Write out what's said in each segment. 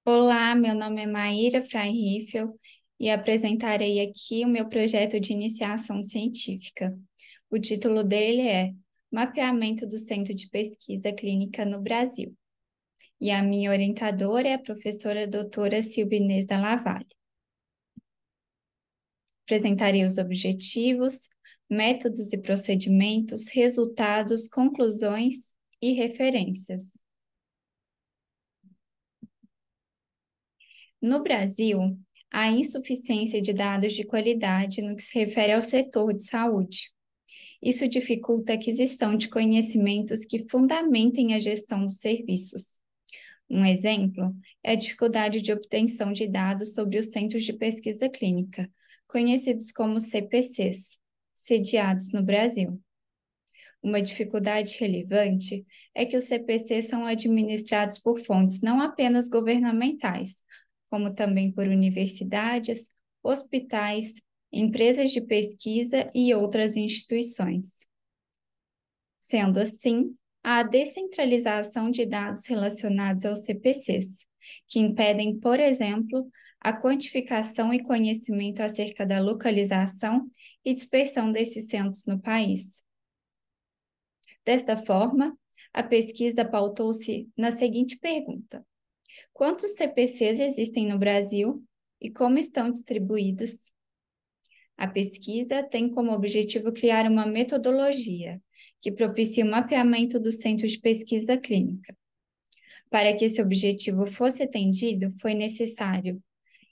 Olá, meu nome é Maíra Freiriffel e apresentarei aqui o meu projeto de iniciação científica. O título dele é Mapeamento do Centro de Pesquisa Clínica no Brasil. E a minha orientadora é a professora doutora Silvia Inês da Lavalle. Apresentarei os objetivos, métodos e procedimentos, resultados, conclusões e referências. No Brasil, há insuficiência de dados de qualidade no que se refere ao setor de saúde. Isso dificulta a aquisição de conhecimentos que fundamentem a gestão dos serviços. Um exemplo é a dificuldade de obtenção de dados sobre os centros de pesquisa clínica, conhecidos como CPCs, sediados no Brasil. Uma dificuldade relevante é que os CPCs são administrados por fontes não apenas governamentais, como também por universidades, hospitais, empresas de pesquisa e outras instituições. Sendo assim, há a descentralização de dados relacionados aos CPCs, que impedem, por exemplo, a quantificação e conhecimento acerca da localização e dispersão desses centros no país. Desta forma, a pesquisa pautou-se na seguinte pergunta: quantos CPCs existem no Brasil e como estão distribuídos? A pesquisa tem como objetivo criar uma metodologia que propicie o mapeamento do centro de pesquisa clínica. Para que esse objetivo fosse atendido, foi necessário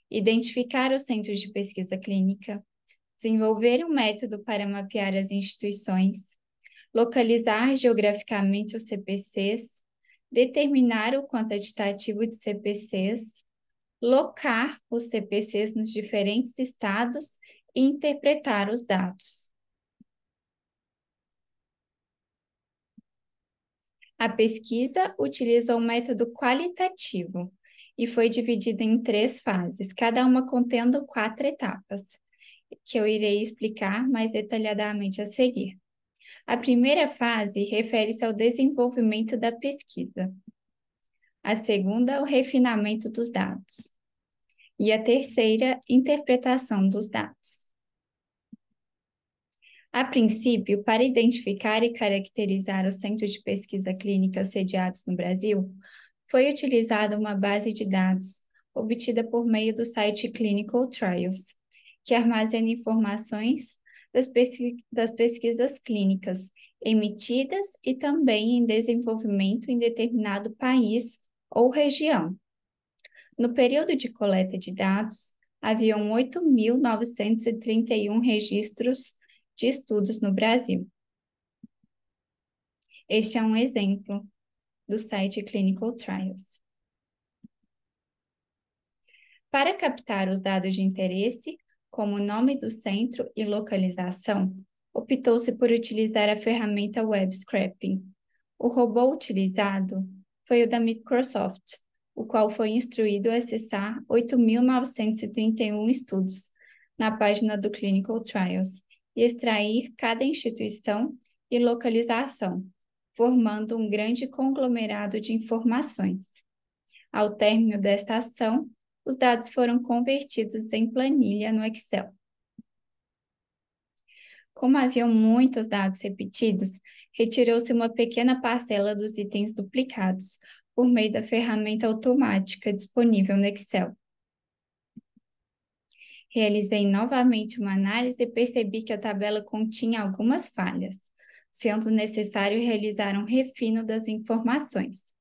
identificar os centros de pesquisa clínica, desenvolver um método para mapear as instituições, localizar geograficamente os CPCs, determinar o quantitativo de CPCs, locar os CPCs nos diferentes estados e interpretar os dados. A pesquisa utilizou um método qualitativo e foi dividida em 3 fases, cada uma contendo 4 etapas, que eu irei explicar mais detalhadamente a seguir. A primeira fase refere-se ao desenvolvimento da pesquisa. A segunda, o refinamento dos dados. E a terceira, interpretação dos dados. A princípio, para identificar e caracterizar os centros de pesquisa clínica sediados no Brasil, foi utilizada uma base de dados obtida por meio do site Clinical Trials, que armazena informações das pesquisas clínicas emitidas e também em desenvolvimento em determinado país ou região. No período de coleta de dados, haviam 8.931 registros de estudos no Brasil. Este é um exemplo do site Clinical Trials. Para captar os dados de interesse, como o nome do centro e localização, optou-se por utilizar a ferramenta Web Scraping. O robô utilizado foi o da Microsoft, o qual foi instruído a acessar 8.931 estudos na página do Clinical Trials e extrair cada instituição e localização, formando um grande conglomerado de informações. Ao término desta ação, os dados foram convertidos em planilha no Excel. Como haviam muitos dados repetidos, retirou-se uma pequena parcela dos itens duplicados por meio da ferramenta automática disponível no Excel. Realizei novamente uma análise e percebi que a tabela continha algumas falhas, sendo necessário realizar um refino das informações.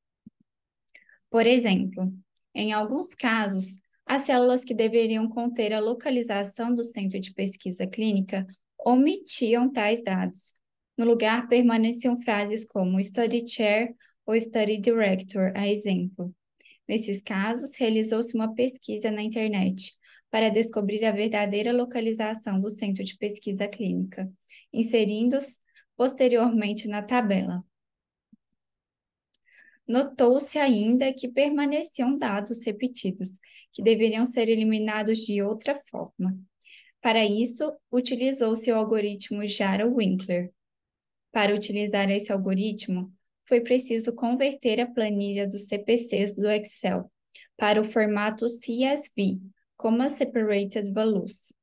Por exemplo, em alguns casos, as células que deveriam conter a localização do centro de pesquisa clínica omitiam tais dados. No lugar, permaneciam frases como Study Chair ou Study Director, a exemplo. Nesses casos, realizou-se uma pesquisa na internet para descobrir a verdadeira localização do centro de pesquisa clínica, inserindo-os posteriormente na tabela. Notou-se ainda que permaneciam dados repetidos, que deveriam ser eliminados de outra forma. Para isso, utilizou-se o algoritmo Jara-Winkler. Para utilizar esse algoritmo, foi preciso converter a planilha dos CPCs do Excel para o formato CSV, Comma Separated Values.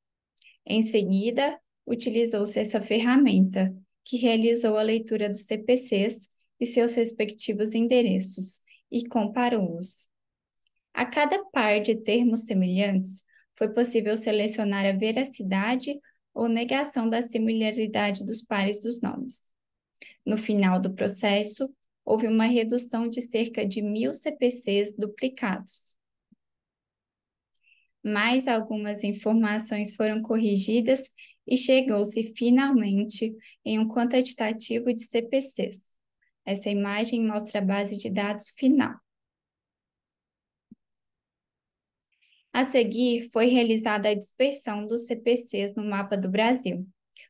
Em seguida, utilizou-se essa ferramenta, que realizou a leitura dos CPCs e seus respectivos endereços e comparou-os. A cada par de termos semelhantes, foi possível selecionar a veracidade ou negação da similaridade dos pares dos nomes. No final do processo, houve uma redução de cerca de 1.000 CPCs duplicados. Mais algumas informações foram corrigidas e chegou-se finalmente em um quantitativo de CPCs. Essa imagem mostra a base de dados final. A seguir, foi realizada a dispersão dos CPCs no mapa do Brasil,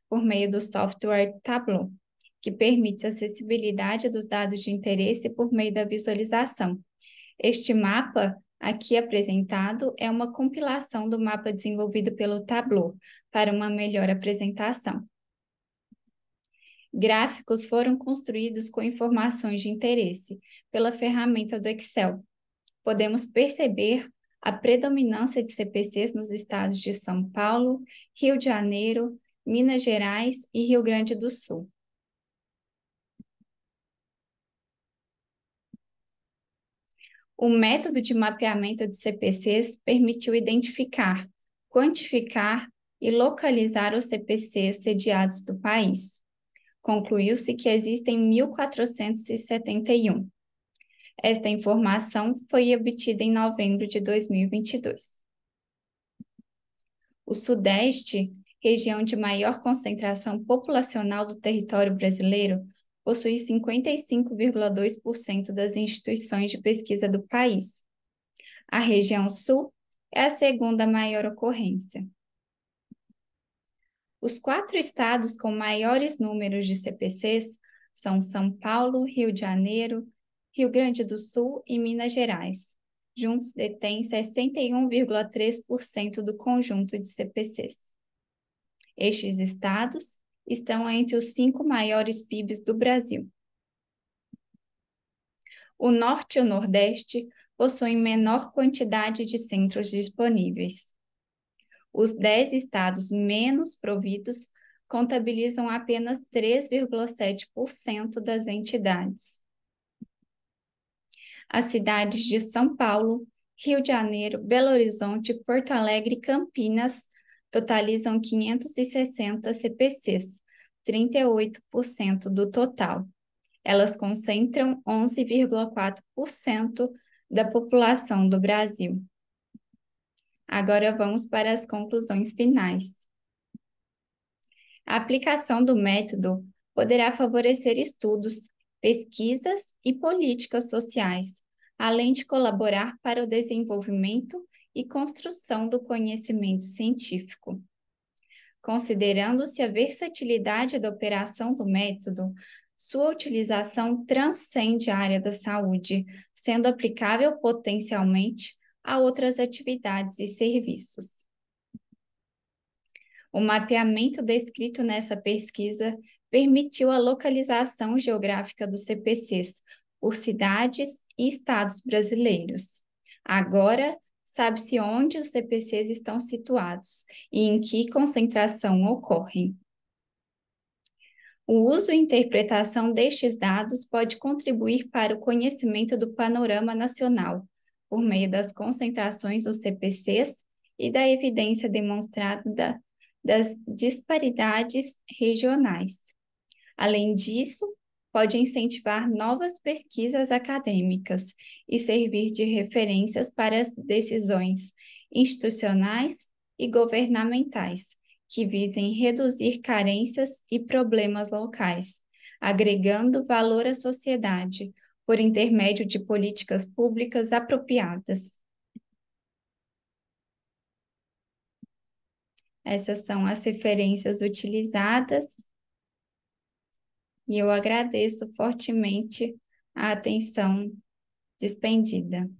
por meio do software Tableau, que permite a acessibilidade dos dados de interesse por meio da visualização. Este mapa, aqui apresentado, é uma compilação do mapa desenvolvido pelo Tableau, para uma melhor apresentação. Gráficos foram construídos com informações de interesse pela ferramenta do Excel. Podemos perceber a predominância de CPCs nos estados de São Paulo, Rio de Janeiro, Minas Gerais e Rio Grande do Sul. O método de mapeamento de CPCs permitiu identificar, quantificar e localizar os CPCs sediados do país. Concluiu-se que existem 1.471. Esta informação foi obtida em novembro de 2022. O Sudeste, região de maior concentração populacional do território brasileiro, possui 55,2% das instituições de pesquisa do país. A região Sul é a segunda maior ocorrência. Os 4 estados com maiores números de CPCs são São Paulo, Rio de Janeiro, Rio Grande do Sul e Minas Gerais. Juntos detêm 61,3% do conjunto de CPCs. Estes estados estão entre os 5 maiores PIBs do Brasil. O Norte e o Nordeste possuem menor quantidade de centros disponíveis. Os 10 estados menos providos contabilizam apenas 3,7% das entidades. As cidades de São Paulo, Rio de Janeiro, Belo Horizonte, Porto Alegre e Campinas totalizam 560 CPCs, 38% do total. Elas concentram 11,4% da população do Brasil. Agora vamos para as conclusões finais. A aplicação do método poderá favorecer estudos, pesquisas e políticas sociais, além de colaborar para o desenvolvimento e construção do conhecimento científico. Considerando-se a versatilidade da operação do método, sua utilização transcende a área da saúde, sendo aplicável potencialmente a outras atividades e serviços. O mapeamento descrito nessa pesquisa permitiu a localização geográfica dos CPCs por cidades e estados brasileiros. Agora, sabe-se onde os CPCs estão situados e em que concentração ocorrem. O uso e interpretação destes dados pode contribuir para o conhecimento do panorama nacional, por meio das concentrações dos CPCs e da evidência demonstrada das disparidades regionais. Além disso, pode incentivar novas pesquisas acadêmicas e servir de referências para as decisões institucionais e governamentais, que visem reduzir carências e problemas locais, agregando valor à sociedade por intermédio de políticas públicas apropriadas. Essas são as referências utilizadas e eu agradeço fortemente a atenção despendida.